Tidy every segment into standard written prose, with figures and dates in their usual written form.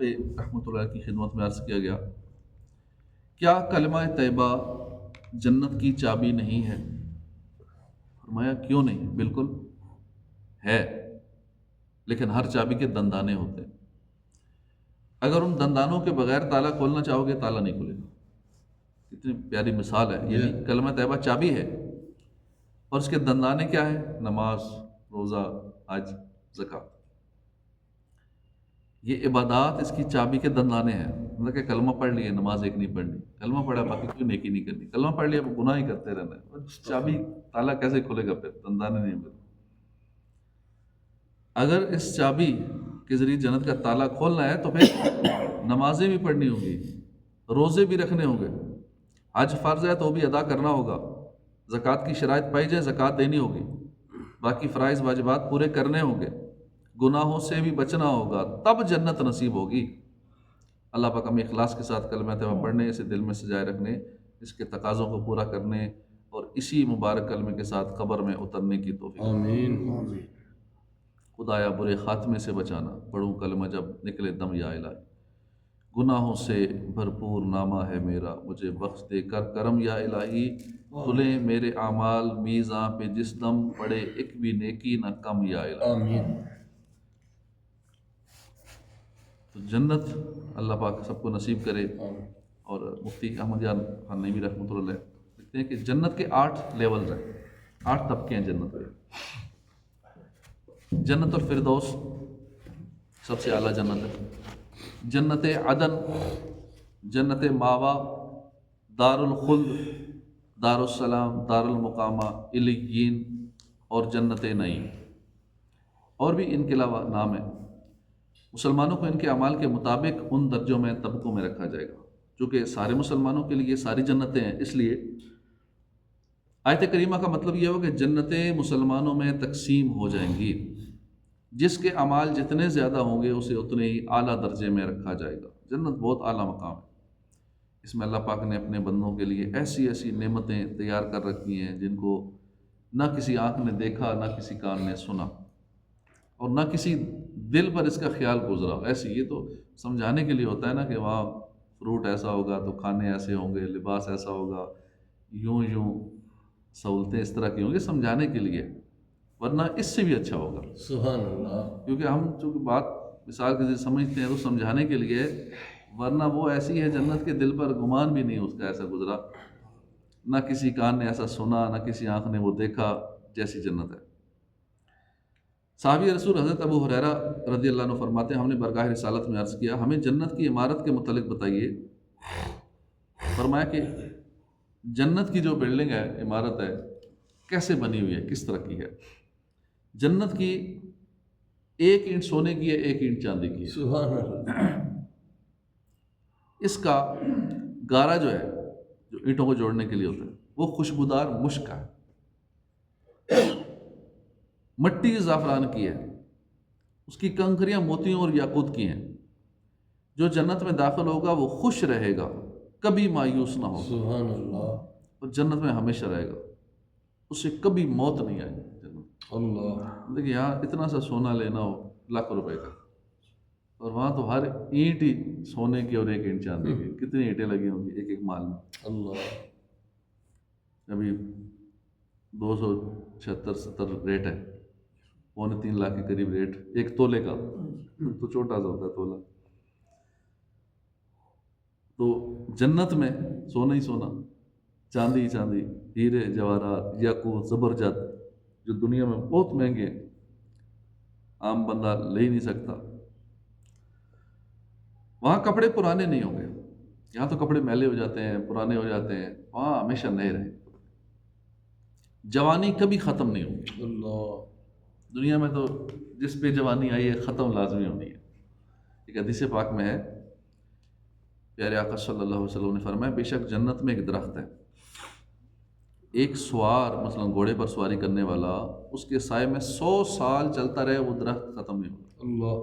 پہ رحمۃ اللہ کی خدمت میں عرض کیا گیا، کیا کلمہ طیبہ جنت کی چابی نہیں ہے؟ فرمایا کیوں نہیں، بالکل ہے، لیکن ہر چابی کے دندانے ہوتے ہیں۔ اگر ان دندانوں کے بغیر تالا کھولنا چاہو گے تالا نہیں کھلے گا۔ کتنی پیاری مثال ہے، یعنی کلمہ طیبہ چابی ہے اور اس کے دندانے کیا ہے؟ نماز، روزہ، حج، زکوٰۃ۔ یہ عبادات اس کی چابی کے دندانے ہیں۔ مطلب کہ کلمہ پڑھ لیے، نماز ایک نہیں پڑھنی، کلمہ پڑھا باقی کوئی نیکی نہیں کرنی، کلمہ پڑھ لیا گناہ ہی کرتے رہنا ہے، اور چابی تالا کیسے کھلے گا؟ پھر دندانے نہیں ملے۔ اگر اس چابی کے ذریعے جنت کا تالا کھولنا ہے تو پھر نمازیں بھی پڑھنی ہوں گی، روزے بھی رکھنے ہوں گے، حج فرض ہے تو بھی ادا کرنا ہوگا، زکوٰۃ کی شرائط پائی جائے زکوٰۃ دینی ہوگی، باقی فرائض واجبات پورے کرنے ہوں گے، گناہوں سے بھی بچنا ہوگا، تب جنت نصیب ہوگی۔ اللہ پاک ہمیں اخلاص کے ساتھ کلمہ طیبہ پڑھنے، اسے دل میں سجائے رکھنے، اس کے تقاضوں کو پورا کرنے اور اسی مبارک کلمے کے ساتھ قبر میں اترنے کی توفیق۔ آمین۔ خدایا برے خاتمے سے بچانا، پڑھوں کلمہ جب نکلے دم یا الہی، گناہوں سے بھرپور نامہ ہے میرا، مجھے بخش دے کر کرم یا الہی، تلیں میرے اعمال میزاں پہ جس دم، پڑے ایک بھی نیکی نہ کم یا الہی۔ آمین۔ تو جنت اللہ پاک سب کو نصیب کرے۔ اور مفتی احمد یار خان نبی رحمۃ اللہ لکھتے ہیں کہ جنت کے 8 لیولز ہیں، 8 طبقے ہیں جنت کے۔ جنت الفردوس سب سے اعلیٰ جنت ہے، جنت عدن، جنت ماوا، دار الخلد، دار السلام، دار المقامہ، علیین اور جنت نعیم۔ اور بھی ان کے علاوہ نام ہیں۔ مسلمانوں کو ان کے اعمال کے مطابق ان درجوں میں، طبقوں میں رکھا جائے گا، چونکہ سارے مسلمانوں کے لیے ساری جنتیں ہیں، اس لیے آیت کریمہ کا مطلب یہ ہو کہ جنتیں مسلمانوں میں تقسیم ہو جائیں گی، جس کے اعمال جتنے زیادہ ہوں گے اسے اتنے ہی اعلیٰ درجے میں رکھا جائے گا۔ جنت بہت اعلیٰ مقام ہے، اس میں اللہ پاک نے اپنے بندوں کے لیے ایسی ایسی نعمتیں تیار کر رکھی ہیں جن کو نہ کسی آنکھ نے دیکھا، نہ کسی کان نے سنا، اور نہ کسی دل پر اس کا خیال گزرا۔ ایسی یہ تو سمجھانے کے لیے ہوتا ہے نا کہ وہاں فروٹ ایسا ہوگا تو کھانے ایسے ہوں گے، لباس ایسا ہوگا، یوں یوں سہولتیں اس طرح کی ہوں گی، سمجھانے کے لیے، ورنہ اس سے بھی اچھا ہوگا۔ سبحان اللہ۔ کیونکہ ہم چونکہ بات مثال کے ذریعے سمجھتے ہیں تو سمجھانے کے لیے، ورنہ وہ ایسی ہے جنت کے دل پر گمان بھی نہیں اس کا ایسا گزرا، نہ کسی کان نے ایسا سنا، نہ کسی آنکھ نے وہ دیکھا، جیسی جنت ہے۔ صحابی رسول حضرت ابو ہریرہ رضی اللہ عنہ فرماتے ہیں، ہم نے برگاہ رسالت میں عرض کیا، ہمیں جنت کی عمارت کے متعلق بتائیے۔ فرمایا کہ جنت کی جو بلڈنگ ہے، عمارت ہے، کیسے بنی ہوئی ہے، کس طرح کی ہے؟ جنت کی 1 اینٹ سونے کی ہے، 1 اینٹ چاندی کی ہے۔ سبحان اللہ۔ اس کا گارا جو ہے، جو اینٹوں کو جوڑنے کے لیے ہوتا ہے، وہ خوشبودار مشک کا ہے، مٹی زعفران کی ہے، اس کی کنکریاں موتیوں اور یاقوت کی ہیں۔ جو جنت میں داخل ہوگا وہ خوش رہے گا، کبھی مایوس نہ ہوگا، سبحان اللہ۔ اور جنت میں ہمیشہ رہے گا، اسے کبھی موت نہیں آئے گی۔ جنت اللہ۔ دیکھیے یہاں اتنا سا سونا لینا ہو لاکھوں روپے کا، اور وہاں تو ہر اینٹ ہی سونے کی اور 1 اینٹ چاندی کی، کتنی اینٹیں لگی ہوں گی ایک مال میں۔ اللہ۔ ابھی 276-70 ریٹ ہے، 2.25 لاکھ کے قریب ریٹ ایک تولے کا، تو چھوٹا سا ہوتا ہے تولہ۔ تو جنت میں سونا ہی سونا، چاندی ہی چاندی، ہیرے جواہرات، یاقوت، زبرجد، جو دنیا میں بہت مہنگے ہیں، عام بندہ لے ہی نہیں سکتا۔ وہاں کپڑے پرانے نہیں ہوں گے، یہاں تو کپڑے میلے ہو جاتے ہیں، پرانے ہو جاتے ہیں، وہاں ہمیشہ نئے رہیں۔ جوانی کبھی ختم نہیں ہوگی۔ اللہ۔ دنیا میں تو جس پہ جوانی آئی ہے ختم لازمی ہونی ہے۔ ایک حدیث پاک میں ہے، پیارے آقا صلی اللہ علیہ وسلم نے فرمایا، بے شک جنت میں ایک درخت ہے، ایک سوار مثلا گھوڑے پر سواری کرنے والا، اس کے سائے میں 100 سال چلتا رہے وہ درخت ختم نہیں ہوگا۔ اللہ۔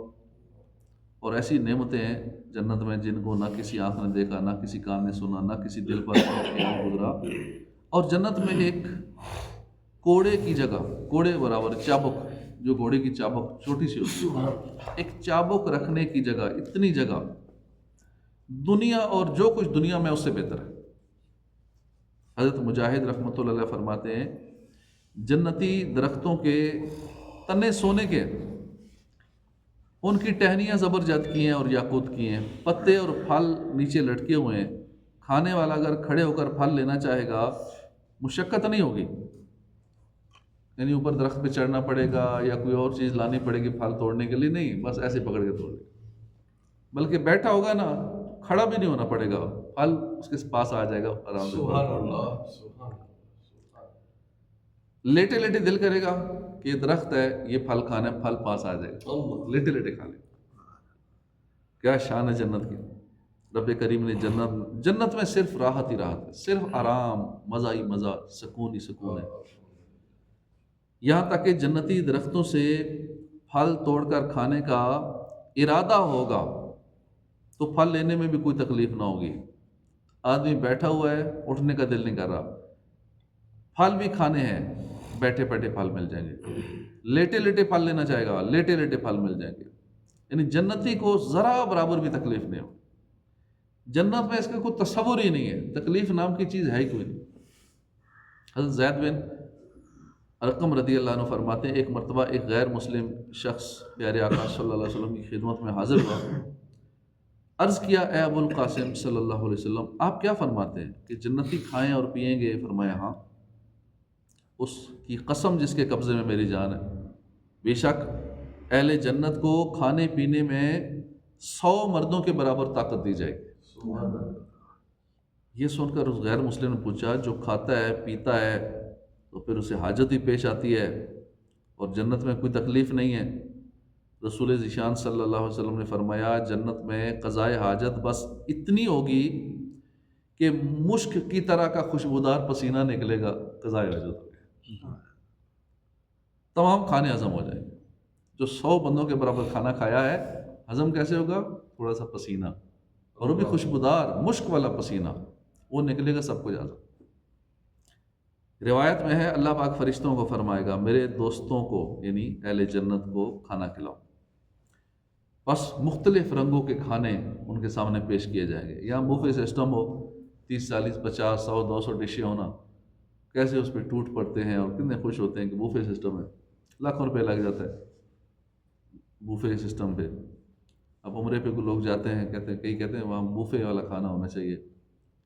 اور ایسی نعمتیں ہیں جنت میں جن کو نہ کسی آنکھ نے دیکھا، نہ کسی کان نے سنا، نہ کسی دل پر خیال گزرا۔ اور جنت میں ایک کوڑے کی جگہ، کوڑے برابر چابک جو گھوڑے کی چابک چھوٹی سی ہوتی ہے، ایک چابک رکھنے کی جگہ، اتنی جگہ دنیا اور جو کچھ دنیا میں اس سے بہتر ہے۔ حضرت مجاہد رحمۃ اللہ علیہ فرماتے ہیں جنتی درختوں کے تنے سونے کے، ان کی ٹہنیاں زبرجد کی ہیں اور یاقوت کی ہیں، پتے اور پھل نیچے لٹکے ہوئے ہیں، کھانے والا اگر کھڑے ہو کر پھل لینا چاہے گا مشقت نہیں ہوگی، یعنی اوپر درخت پہ چڑھنا پڑے گا یا کوئی اور چیز لانی پڑے گی پھل توڑنے کے لیے، نہیں، بس ایسے پکڑ کے توڑ لے گا، بلکہ بیٹھا ہوگا نا، کھڑا بھی نہیں ہونا پڑے گا، پھل اس کے پاس آ جائے گا آرام سے۔ سبحان اللہ، سبحان اللہ۔ لیٹے لیٹے دل کرے گا کہ یہ درخت ہے، یہ پھل کھانا ہے، پھل پاس آ جائے گا، اللہ، لیٹے لیٹے کھا لے۔ کیا شان ہے جنت کی! رب کریم نے جنت میں صرف راحت ہی راحت ہے، صرف آرام، مزہ ہی مزہ، سکون ہی سکون ہے۔ یہاں تک کہ جنتی درختوں سے پھل توڑ کر کھانے کا ارادہ ہوگا تو پھل لینے میں بھی کوئی تکلیف نہ ہوگی۔ آدمی بیٹھا ہوا ہے، اٹھنے کا دل نہیں کر رہا، پھل بھی کھانے ہیں، بیٹھے بیٹھے پھل مل جائیں گے، لیٹے لیٹے پھل لینا چاہے گا، لیٹے لیٹے پھل مل جائیں گے، یعنی جنتی کو ذرا برابر بھی تکلیف نہیں ہو۔ جنت میں اس کا کوئی تصور ہی نہیں ہے، تکلیف نام کی چیز ہے ہی کوئی نہیں۔ حضرت زید بن ارقم رضی اللہ عنہ فرماتے ہیں ایک مرتبہ ایک غیر مسلم شخص پیارے آقا صلی اللہ علیہ وسلم کی خدمت میں حاضر ہوا، عرض کیا اے ابو القاسم صلی اللہ علیہ وسلم، آپ کیا فرماتے ہیں کہ جنتی کھائیں اور پئیں گے؟ فرمایا ہاں، اس کی قسم جس کے قبضے میں میری جان ہے، بے شک اہل جنت کو کھانے پینے میں 100 مردوں کے برابر طاقت دی جائے گی۔ سبحان اللہ۔ یہ سن کر اس غیر مسلم نے پوچھا جو کھاتا ہے پیتا ہے تو پھر اسے حاجت ہی پیش آتی ہے اور جنت میں کوئی تکلیف نہیں ہے؟ رسول ذیشان صلی اللہ علیہ وسلم نے فرمایا جنت میں قضائے حاجت بس اتنی ہوگی کہ مشک کی طرح کا خوشبودار پسینہ نکلے گا، قضائے حاجت ہوگی، تمام کھانے ہضم ہو جائیں گے۔ جو 100 بندوں کے برابر کھانا کھایا ہے ہضم کیسے ہوگا؟ تھوڑا سا پسینہ، اور وہ بھی خوشبودار مشک والا پسینہ، وہ نکلے گا سب کچھ ہضم۔ روایت میں ہے اللہ پاک فرشتوں کو فرمائے گا میرے دوستوں کو یعنی اہل جنت کو کھانا کھلاؤ، بس مختلف رنگوں کے کھانے ان کے سامنے پیش کیے جائیں گے۔ یہاں بوفے سسٹم ہو، 30 40 50 100 200 ڈشیں ہونا، کیسے اس پہ ٹوٹ پڑتے ہیں اور کتنے خوش ہوتے ہیں کہ بوفے سسٹم ہے، لاکھوں روپے لگ جاتا ہے بوفے سسٹم پہ۔ اب عمرے پہ لوگ جاتے ہیں، کئی کہتے ہیں وہاں بوفے والا کھانا ہونا چاہیے،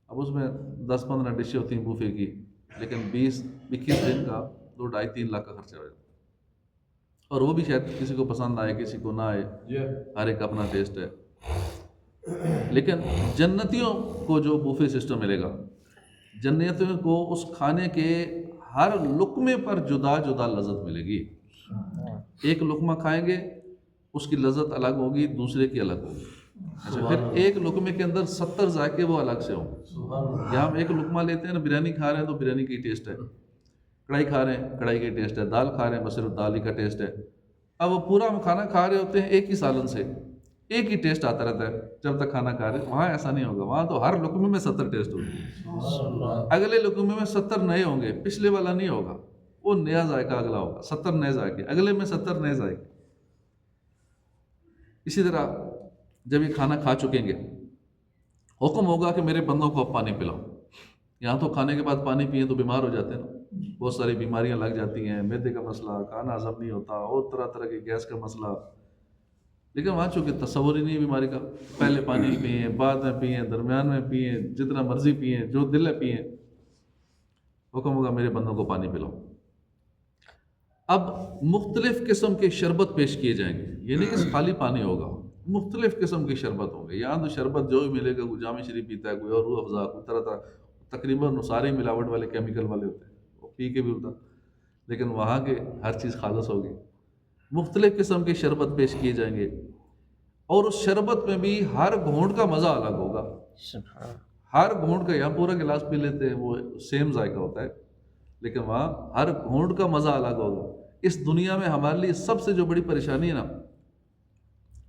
اب اس میں 10 15 ڈشیں ہوتی ہیں بوفے کی، لیکن 20 21 دن کا 2 2.5 3 لاکھ کا خرچہ ہو جاتا ہے، اور وہ بھی شاید کسی کو پسند آئے کسی کو نہ آئے، ہر ایک اپنا ٹیسٹ ہے۔ لیکن جنتیوں کو جو بوفے سسٹم ملے گا، جنتیوں کو اس کھانے کے ہر لقمے پر جدا جدا لذت ملے گی۔ ایک لقمہ کھائیں گے اس کی لذت الگ ہوگی، دوسرے کی الگ ہوگی۔ اچھا، پھر ایک لقمے کے اندر 70 ذائقے وہ الگ سے ہوں گے۔ یا ہم ایک لقمہ لیتے ہیں نا، بریانی کھا رہے ہیں تو بریانی کی ٹیسٹ ہے، کڑھائی کھا رہے ہیں کڑھائی کی ٹیسٹ ہے، دال کھا رہے ہیں بس صرف دال ہی کا ٹیسٹ ہے۔ اب وہ پورا ہم کھانا کھا رہے ہوتے ہیں ایک ہی سالن سے، ایک ہی ٹیسٹ آتا رہتا ہے جب تک کھانا کھا رہے ہیں۔ وہاں ایسا نہیں ہوگا، وہاں تو ہر لقمے میں 70 ٹیسٹ ہوگی، اگلے لقمے میں 70 نئے ہوں گے، پچھلے والا نہیں ہوگا، وہ نیا ذائقہ اگلا ہوگا، 70 نئے ذائقے، اگلے میں 70 نئے ذائقے۔ اسی طرح جب یہ کھانا کھا چکیں گے حکم ہوگا کہ میرے بندوں کو اب پانی پلاؤ۔ یہاں تو کھانے کے بعد پانی پئیں تو بیمار ہو جاتے ہیں نا، بہت ساری بیماریاں لگ جاتی ہیں، معدے کا مسئلہ، کھانا ہضم نہیں ہوتا، اور طرح طرح کی گیس کا مسئلہ۔ لیکن وہاں چونکہ تصور ہی نہیں ہے بیماری کا، پہلے پانی پئیں، بعد میں پئیں، درمیان میں پئیں، جتنا مرضی پئیں، جو دل ہے پئیں۔ حکم ہوگا میرے بندوں کو پانی پلاؤ۔ اب مختلف قسم کے شربت پیش کیے جائیں گے، یہ نہیں کہ خالی پانی ہوگا، مختلف قسم کے شربت ہوں گے۔ یہاں تو شربت جو بھی ملے گا، کوئی جامع شریف پیتا ہے، کوئی اور روح افزا، کوئی طرح طرح، تقریباً سارے ملاوٹ والے کیمیکل والے ہوتے ہیں، وہ پی کے بھی ہوتا، لیکن وہاں کے ہر چیز خالص ہوگی۔ مختلف قسم کے شربت پیش کیے جائیں گے، اور اس شربت میں بھی ہر گھونٹ کا مزہ الگ ہوگا۔ ہر گھونٹ کا، یہاں پورا گلاس پی لیتے ہیں وہ سیم ذائقہ ہوتا ہے، لیکن وہاں ہر گھونٹ کا مزہ الگ ہوگا۔ اس دنیا میں ہمارے لیے سب سے جو بڑی پریشانی ہے نا،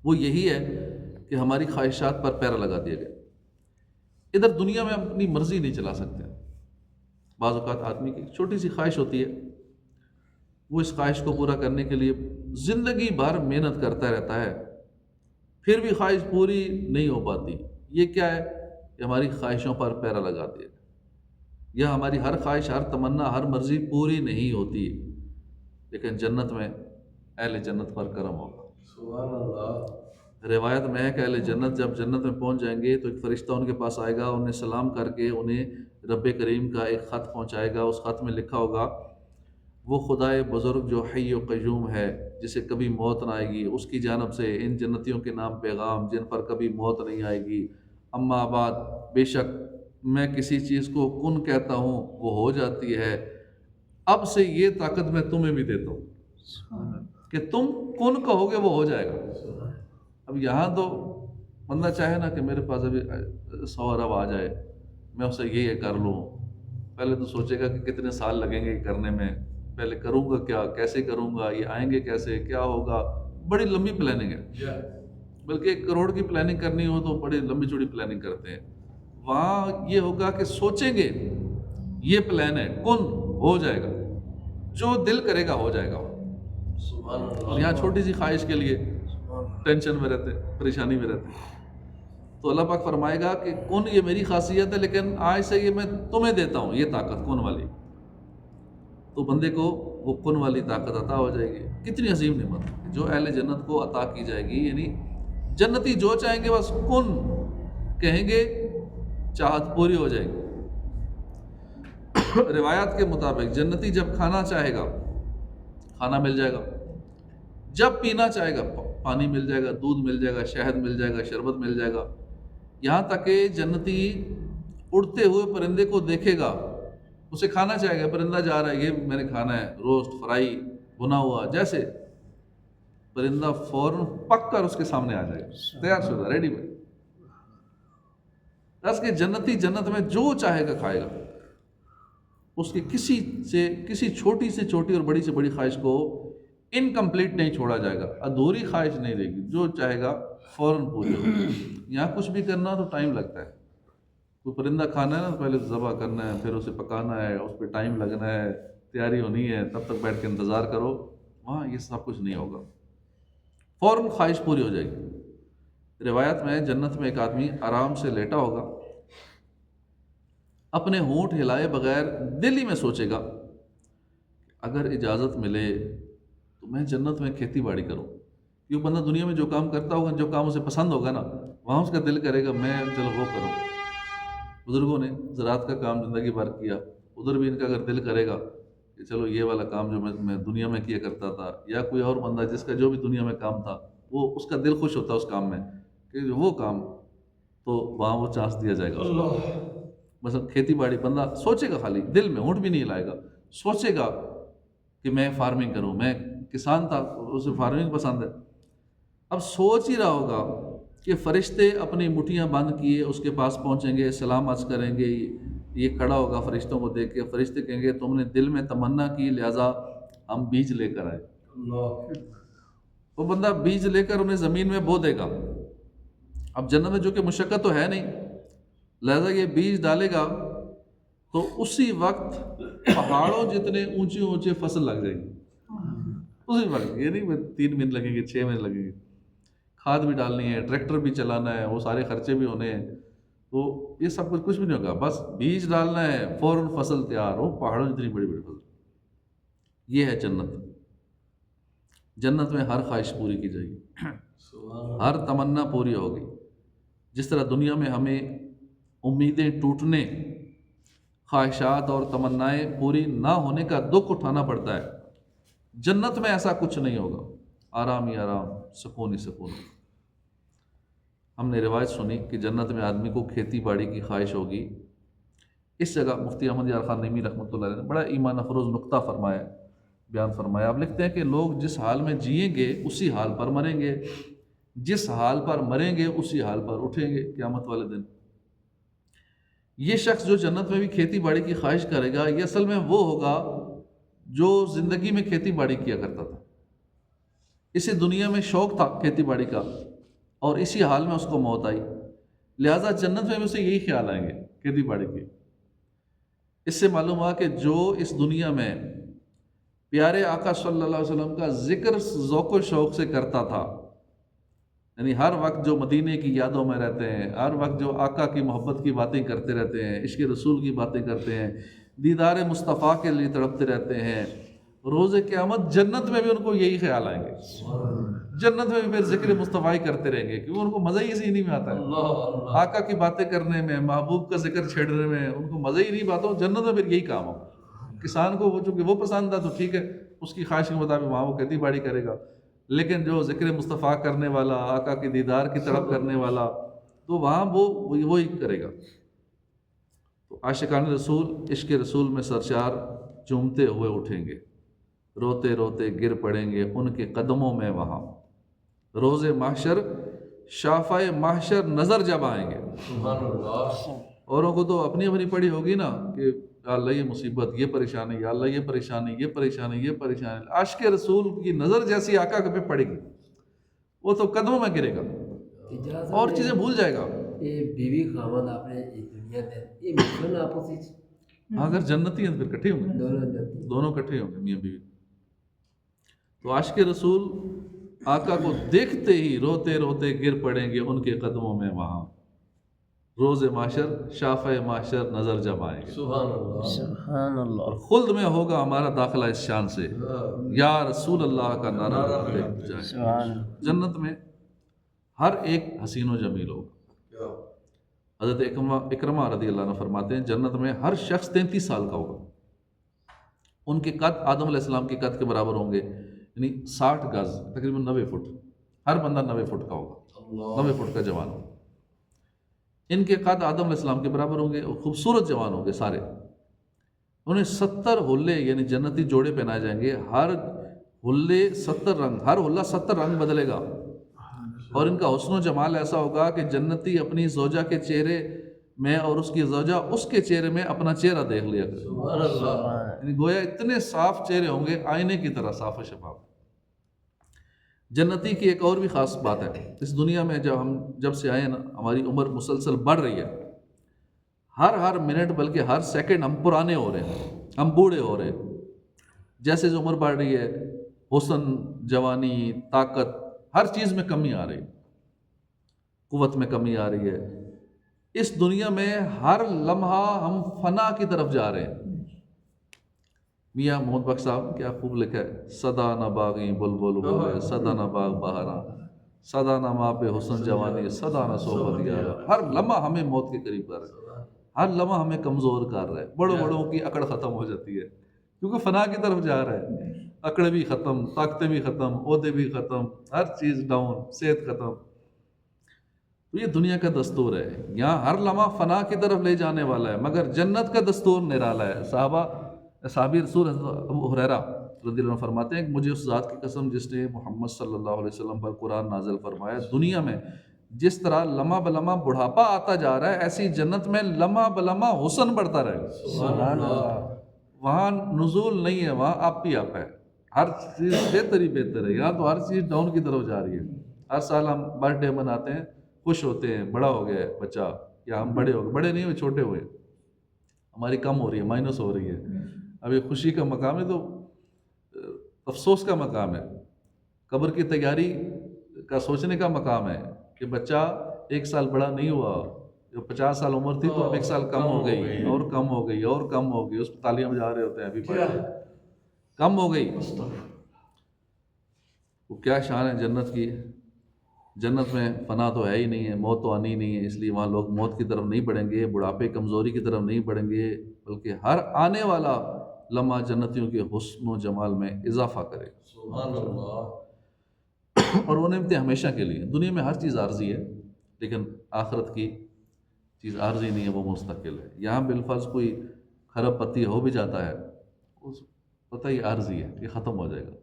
وہ یہی ہے کہ ہماری خواہشات پر پیرا لگا دیا گیا۔ ادھر دنیا میں اپنی مرضی نہیں چلا سکتے۔ بعض اوقات آدمی کی چھوٹی سی خواہش ہوتی ہے، وہ اس خواہش کو پورا کرنے کے لیے زندگی بھر محنت کرتا رہتا ہے، پھر بھی خواہش پوری نہیں ہو پاتی۔ یہ کیا ہے کہ ہماری خواہشوں پر پیرا لگاتے ہیں، یا ہماری ہر خواہش، ہر تمنا، ہر مرضی پوری نہیں ہوتی، لیکن جنت میں اہل جنت پر کرم ہوگا۔ سبحان اللہ۔ روایت میں ہے کہ اہل جنت جب جنت میں پہنچ جائیں گے تو ایک فرشتہ ان کے پاس آئے گا، انہیں سلام کر کے انہیں رب کریم کا ایک خط پہنچائے گا۔ اس خط میں لکھا ہوگا وہ خدائے بزرگ جو حی و قیوم ہے، جسے کبھی موت نہ آئے گی، اس کی جانب سے ان جنتیوں کے نام پیغام جن پر کبھی موت نہیں آئے گی۔ اما بعد، بے شک میں کسی چیز کو کن کہتا ہوں وہ ہو جاتی ہے، اب سے یہ طاقت میں تمہیں بھی دیتا ہوں کہ تم کن کہو گے وہ ہو جائے گا۔ اب یہاں تو بندہ چاہے نا کہ میرے پاس ابھی 100 ارب آ جائے، میں اسے یہ کر لوں، پہلے تو سوچے گا کہ کتنے سال لگیں گے یہ کرنے میں، پہلے کروں گا کیا، کیسے کروں گا، یہ آئیں گے کیسے، کیا ہوگا، بڑی لمبی پلاننگ ہے۔ بلکہ 1 کروڑ کی پلاننگ کرنی ہو تو بڑی لمبی چوڑی پلاننگ کرتے ہیں۔ وہاں یہ ہوگا کہ سوچیں گے یہ پلان ہے، کن ہو جائے گا، جو دل کرے گا ہو جائے گا۔ سبحان اللہ۔ اور یہاں چھوٹی سی خواہش کے لیے ٹینشن میں رہتے، پریشانی میں رہتے، تو اللہ پاک فرمائے گا کہ کن یہ میری خاصیت ہے، لیکن آج سے یہ میں تمہیں دیتا ہوں، یہ طاقت کن والی۔ تو بندے کو وہ کن والی طاقت عطا ہو جائے گی۔ کتنی عظیم نعمت جو اہل جنت کو عطا کی جائے گی، یعنی جنتی جو چاہیں گے بس کن کہیں گے، چاہت پوری ہو جائے گی۔ روایات کے مطابق جنتی جب کھانا چاہے گا کھانا مل جائے گا، جب پینا چاہے گا پانی مل جائے گا، دودھ مل جائے گا، شہد مل جائے گا، شربت مل جائے گا، یہاں تک کہ جنتی اڑتے ہوئے پرندے کو دیکھے گا، اسے کھانا چاہے گا، پرندہ جا رہا ہے، یہ میں نے کھانا ہے، روسٹ، فرائی، بنا ہوا، جیسے پرندہ فوراً پک کر اس کے سامنے آ جائے گا، تیار شدہ، ریڈی میں۔ بس کہ جنتی جنت میں جو چاہے گا کھائے گا، اس کی کسی چھوٹی سے چھوٹی اور بڑی سے بڑی خواہش کو انکمپلیٹ نہیں چھوڑا جائے گا، ادھوری خواہش نہیں رہے گی، جو چاہے گا فوراً پوری ہوگی۔ یہاں کچھ بھی کرنا تو ٹائم لگتا ہے، تو پرندہ کھانا ہے نا، پہلے ذبح کرنا ہے، پھر اسے پکانا ہے، اس پہ ٹائم لگنا ہے، تیاری ہونی ہے، تب تک بیٹھ کے انتظار کرو، وہاں یہ سب کچھ نہیں ہوگا، فوراً خواہش پوری ہو جائے گی۔ روایت میں جنت میں ایک آدمی آرام سے لیٹا ہوگا، اپنے ہونٹ ہلائے بغیر دل ہی میں سوچے گا اگر اجازت ملے تو میں جنت میں کھیتی باڑی کروں، کیونکہ بندہ دنیا میں جو کام کرتا ہوگا، جو کام اسے پسند ہوگا نا، وہاں اس کا دل کرے گا میں چلو وہ کروں۔ بزرگوں نے زراعت کا کام زندگی بھر کیا، ادھر بھی ان کا اگر دل کرے گا کہ چلو یہ والا کام جو میں دنیا میں کیا کرتا تھا، یا کوئی اور بندہ جس کا جو بھی دنیا میں کام تھا، وہ اس کا دل خوش ہوتا اس کام میں کہ وہ کام، تو وہاں وہ چانس دیا جائے گا۔ مثلا کھیتی باڑی بندہ سوچے گا، خالی دل میں ہونٹ بھی نہیں لائے گا، سوچے گا کہ میں فارمنگ کروں، میں کسان تھا، اسے فارمنگ پسند ہے، اب سوچ ہی رہا ہوگا کہ فرشتے اپنی مٹھیاں بند کیے اس کے پاس پہنچیں گے، سلام عرض کریں گے، یہ کھڑا ہوگا فرشتوں کو دیکھ کے، فرشتے کہیں گے تم نے دل میں تمنا کی لہٰذا ہم بیج لے کر آئے۔ وہ بندہ بیج لے کر انہیں زمین میں بو دے گا۔ اب جنت میں جو کہ مشقت تو ہے نہیں، لہذا یہ بیج ڈالے گا تو اسی وقت پہاڑوں جتنے اونچے اونچے فصل لگ جائیں گے، اسی وقت، یہ نہیں 3 مہینے لگیں گے، 6 مہینے لگیں گے، کھاد بھی ڈالنی ہے، ٹریکٹر بھی چلانا ہے، وہ سارے خرچے بھی ہونے ہیں، تو یہ سب کچھ بھی نہیں ہوگا، بس بیج ڈالنا ہے، فوراً فصل تیار ہو، پہاڑوں جتنی بڑی بڑی فصل۔ یہ ہے جنت۔ جنت میں ہر خواہش پوری کی جائے گی، ہر تمنا پوری ہوگی۔ جس طرح دنیا میں ہمیں امیدیں ٹوٹنے، خواہشات اور تمنائیں پوری نہ ہونے کا دکھ اٹھانا پڑتا ہے، جنت میں ایسا کچھ نہیں ہوگا، آرام ہی آرام، سکون ہی سکون۔ ہم نے روایت سنی کہ جنت میں آدمی کو کھیتی باڑی کی خواہش ہوگی۔ اس جگہ مفتی احمد یار خان نعیمی رحمۃ اللہ علیہ نے بڑا ایمان افروز نقطہ فرمایا، بیان فرمایا۔ آپ لکھتے ہیں کہ لوگ جس حال میں جئیں گے اسی حال پر مریں گے، جس حال پر مریں گے اسی حال پر اٹھیں گے قیامت والے دن۔ یہ شخص جو جنت میں بھی کھیتی باڑی کی خواہش کرے گا، یہ اصل میں وہ ہوگا جو زندگی میں کھیتی باڑی کیا کرتا تھا، اسے دنیا میں شوق تھا کھیتی باڑی کا، اور اسی حال میں اس کو موت آئی، لہٰذا جنت میں بھی اسے یہی خیال آئیں گے کھیتی باڑی کے۔ اس سے معلوم ہوا کہ جو اس دنیا میں پیارے آقا صلی اللہ علیہ وسلم کا ذکر ذوق و شوق سے کرتا تھا، یعنی ہر وقت جو مدینے کی یادوں میں رہتے ہیں، ہر وقت جو آقا کی محبت کی باتیں کرتے رہتے ہیں، عشق رسول کی باتیں کرتے ہیں، دیدار مصطفیٰ کے لیے تڑپتے رہتے ہیں، روز قیامت جنت میں بھی ان کو یہی خیال آئیں گے، جنت میں بھی پھر ذکر مصطفیٰ ہی کرتے رہیں گے، کیونکہ ان کو مزہ ہی اسی نہیں میں آتا ہے، آقا کی باتیں کرنے میں، محبوب کا ذکر چھیڑنے میں ان کو مزہ ہی نہیں پاتا ہو، جنت میں پھر یہی کام ہو۔ کسان کو وہ چونکہ وہ پسند ہے تو ٹھیک ہے، اس کی خواہش کے مطابق وہاں وہ کھیتی باڑی کرے گا، لیکن جو ذکر مصطفیٰ کرنے والا، آقا کی دیدار کی طرف کرنے والا، تو وہاں وہی کرے گا۔ تو عاشقان رسول عشق رسول میں سرشار چومتے ہوئے اٹھیں گے، روتے روتے گر پڑیں گے ان کے قدموں میں وہاں، روز محشر شافائے محشر نظر جب آئیں گے۔ سبحان اللہ۔ اوروں کو تو اپنی اپنی پڑی ہوگی نا کہ یا اللہ یہ مصیبت، یہ پریشانی، یا اللہ یہ پریشانی، یہ پریشانی، یہ پریشانی، عاشق رسول کی نظر جیسی آقا پہ پڑے گی وہ تو قدموں میں گرے گا اور چیزیں بھول جائے گا۔ یہ بیوی خاوند آپ نے اس دنیا میں یہ مشن آپس میں اگر جنتی ہیں پھر کٹھے ہوں گے، دونوں جاتی دونوں کٹھے ہوں گے میاں بیوی۔ تو عاشق رسول آقا کو دیکھتے ہی روتے روتے گر پڑیں گے ان کے قدموں میں وہاں، روز محشر شافع محشر نظر جب آئیں گے، سبحان اللہ۔ سبحان اللہ۔ اور خلد میں ہوگا ہمارا داخلہ اس شان سے، یا رسول اللہ کا نعرہ لگتے جائیں۔ سبحان اللہ۔ جنت میں ہر ایک حسین و جمیل ہوگا۔ حضرت اکرمہ رضی اللہ عنہ فرماتے ہیں جنت میں ہر شخص 33 سال کا ہوگا، ان کے قد آدم علیہ السلام کے قد کے برابر ہوں گے، یعنی 60 گز، تقریباً 90 فٹ، ہر بندہ 90 فٹ کا ہوگا، 90 فٹ کا جوان ہوگا۔ ان کے قد آدم علیہ السلام کے برابر ہوں گے، اور خوبصورت جوان ہوں گے سارے۔ انہیں 70 حلے یعنی جنتی جوڑے پہنائے جائیں گے، ہر حلے 70 رنگ، ہر حلہ 70 رنگ بدلے گا، اور ان کا حسن و جمال ایسا ہوگا کہ جنتی اپنی زوجہ کے چہرے میں اور اس کی زوجہ اس کے چہرے میں اپنا چہرہ دیکھ لیا کرے، سبحان اللہ۔ یعنی گویا اتنے صاف چہرے ہوں گے آئینے کی طرح صاف و شفاف۔ جنتی کی ایک اور بھی خاص بات ہے، اس دنیا میں جب سے آئے ہیں نا، ہماری عمر مسلسل بڑھ رہی ہے، ہر منٹ بلکہ ہر سیکنڈ ہم پرانے ہو رہے ہیں، ہم بوڑھے ہو رہے ہیں۔ جیسے جو عمر بڑھ رہی ہے، حسن، جوانی، طاقت، ہر چیز میں کمی آ رہی ہے، قوت میں کمی آ رہی ہے۔ اس دنیا میں ہر لمحہ ہم فنا کی طرف جا رہے ہیں۔ میاں محمد بخش صاحب کیا خوب لکھا ہے، صدا نہ باغی بلبل بولے، صدا نہ باغ بہارا، صدا نہ ماں پہ حسن جوانی، صدا نہ صحبت یارا۔ ہر لمحہ ہمیں موت کے قریب کر رہا ہے، ہر لمحہ ہمیں کمزور کر رہا ہے، بڑوں کی اکڑ ختم ہو جاتی ہے کیونکہ فنا کی طرف جا رہا ہے، اکڑ بھی ختم، طاقتیں بھی ختم، عہدے بھی ختم، ہر چیز ڈاؤن، صحت ختم۔ تو یہ دنیا کا دستور ہے، یہاں ہر لمحہ فنا کی طرف لے جانے والا ہے، مگر جنت کا دستور نرالا ہے۔ صحابی رسول ابو ہریرہ رضی اللہ عنہ فرماتے ہیں کہ مجھے اس ذات کی قسم جس نے محمد صلی اللہ علیہ وسلم پر قرآن نازل فرمایا، دنیا میں جس طرح لمحہ بلمحہ بڑھاپا آتا جا رہا ہے، ایسی جنت میں لمحہ بلمحہ حسن بڑھتا رہے گا۔ سبحان اللہ۔ وہاں نزول نہیں ہے، وہاں آپ ہی آپ ہے، ہر چیز بہتر ہی بہتر ہے۔ یہاں تو ہر چیز ڈاؤن کی طرف جا رہی ہے۔ ہر سال ہم برتھ ڈے مناتے ہیں، خوش ہوتے ہیں، بڑا ہو گیا ہے بچہ، یا ہم بڑے ہو گئے، بڑے نہیں ہوئے، چھوٹے ہوئے، ہماری کم ہو رہی ہے، مائنس ہو رہی ہے۔ اب یہ خوشی کا مقام ہے تو افسوس کا مقام ہے، قبر کی تیاری کا سوچنے کا مقام ہے کہ بچہ 1 سال بڑا نہیں ہوا، جو 50 سال عمر تھی تو اب 1 سال کم ہو گئی، اور کم ہو گئی، اور کم ہو گئی، اس پہ تالیاں بجا رہے ہوتے ہیں، ابھی پڑھے کم ہو گئی۔ وہ کیا شان ہے جنت کی، جنت میں فنا تو ہے ہی نہیں ہے، موت تو آنی نہیں ہے، اس لیے وہاں لوگ موت کی طرف نہیں بڑھیں گے، بڑھاپے کمزوری کی طرف نہیں بڑھیں گے، بلکہ ہر آنے والا لمحہ جنتیوں کے حسن و جمال میں اضافہ کرے گا۔ سبحان اللہ۔ اور وہ نعمتیں ہمیشہ کے لیے، دنیا میں ہر چیز عارضی ہے، لیکن آخرت کی چیز عارضی نہیں ہے، وہ مستقل ہے۔ یہاں بالفرض کوئی خراب پتی ہو بھی جاتا ہے، پتہ ہی عارضی ہے، یہ ختم ہو جائے گا،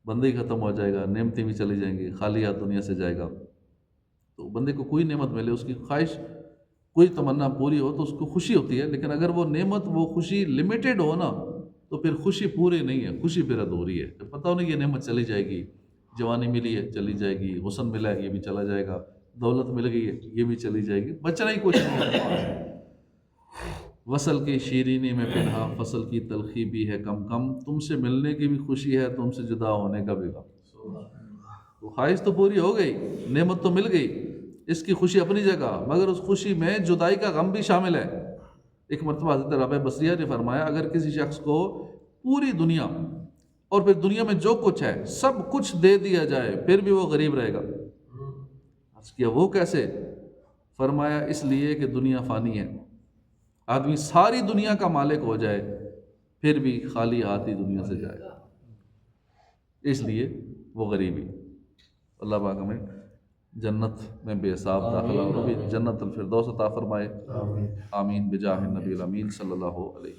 بندے ہی ختم ہو جائے گا، نعمتیں بھی چلی جائیں گی، خالی ہاتھ دنیا سے جائے گا۔ تو بندے کو کوئی نعمت ملے، اس کی خواہش کوئی تمنا پوری ہو تو اس کو خوشی ہوتی ہے، لیکن اگر وہ نعمت، وہ خوشی لمیٹڈ ہو نا، تو پھر خوشی پوری نہیں ہے، خوشی پھر ادھوری ہے۔ جب پتہ ہو نہیں یہ نعمت چلی جائے گی، جوانی ملی ہے چلی جائے گی، حسن ملا ہے یہ بھی چلا جائے گا، دولت مل گئی ہے یہ بھی چلی جائے گی، بچنا ہی کچھ نہیں ہے۔ وصل کی شیرینی میں پنہا فصل کی تلخی بھی ہے کم کم، تم سے ملنے کی بھی خوشی ہے تم سے جدا ہونے کا بھی غم۔ وہ خواہش تو پوری ہو گئی، نعمت تو مل گئی، اس کی خوشی اپنی جگہ، مگر اس خوشی میں جدائی کا غم بھی شامل ہے۔ ایک مرتبہ حضرت رابعہ بصریہ نے فرمایا اگر کسی شخص کو پوری دنیا اور پھر دنیا میں جو کچھ ہے سب کچھ دے دیا جائے پھر بھی وہ غریب رہے گا۔ عرض کیا وہ کیسے؟ فرمایا اس لیے کہ دنیا فانی ہے، آدمی ساری دنیا کا مالک ہو جائے پھر بھی خالی ہاتھ ہی دنیا سے جائے، اس لیے وہ غریبی۔ اللہ پاک ہمیں جنت میں بے حساب داخلہ اور بھی جنت الفردوس عطا فرمائے، آمین بجاہ النبی الامین صلی اللہ علیہ وسلم۔